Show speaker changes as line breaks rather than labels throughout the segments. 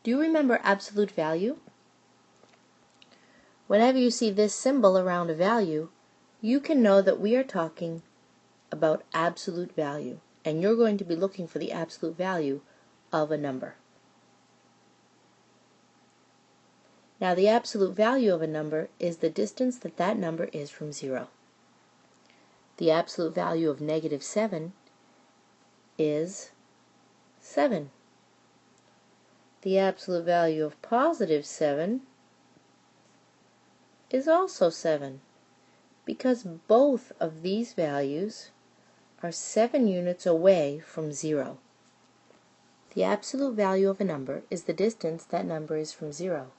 Do you remember absolute value? Whenever you see this symbol around a value, you can know that we are talking about absolute value, and you're going to be looking for the absolute value of a number. Now, the absolute value of a number is the distance that that number is from 0. The absolute value of -7 is 7. The absolute value of +7 is also 7, because both of these values are 7 units away from 0. The absolute value of a number is the distance that number is from 0.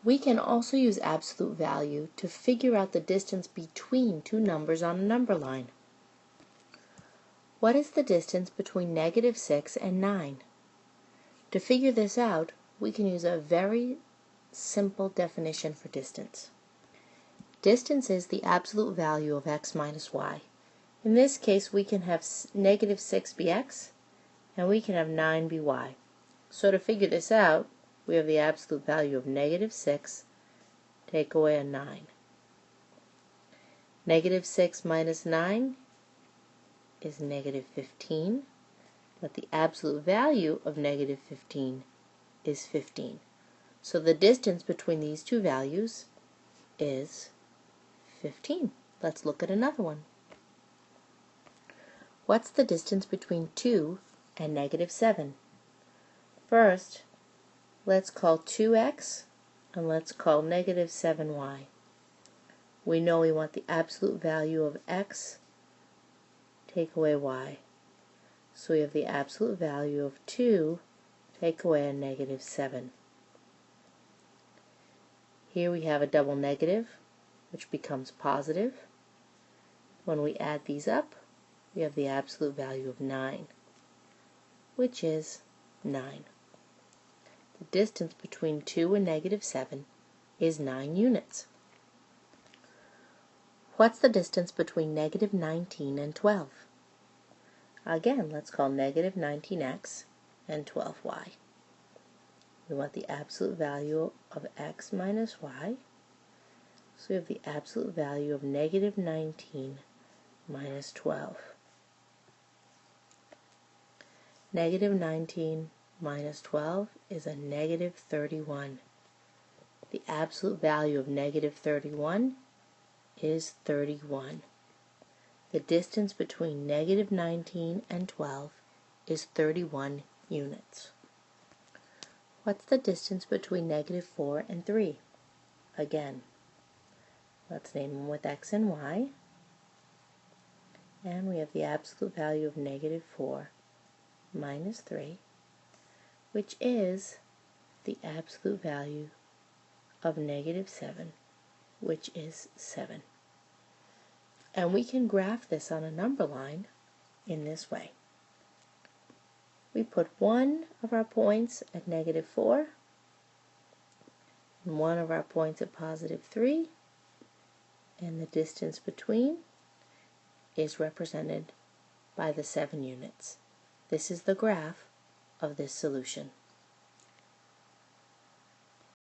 We can also use absolute value to figure out the distance between two numbers on a number line. What is the distance between -6 and 9? To figure this out, we can use a very simple definition for distance. Distance is the absolute value of x minus y. In this case, we can have -6 be x, and we can have 9 be y. So to figure this out, we have the absolute value of -6, take away a 9. -6 minus 9 is -15, but the absolute value of -15 is 15. So the distance between these two values is 15. Let's look at another one. What's the distance between 2 and -7? First, let's call 2x and let's call -7y. We know we want the absolute value of x, take away y. So we have the absolute value of 2, take away a -7. Here we have a double negative, which becomes positive. When we add these up, we have the absolute value of 9, which is 9. The distance between 2 and -7 is 9 units. What's the distance between -19 and 12? Again, let's call -19x and 12y. We want the absolute value of x minus y. So we have the absolute value of -19 minus 12. -19 minus 12 is a -31. The absolute value of -31 is 31. The distance between -19 and 12 is 31 units. What's the distance between -4 and 3? Again, let's name them with x and y. And we have the absolute value of -4 minus 3, which is the absolute value of -7, which is 7. And we can graph this on a number line in this way. We put one of our points at -4 and one of our points at +3, and the distance between is represented by the 7 units. This is the graph of this solution.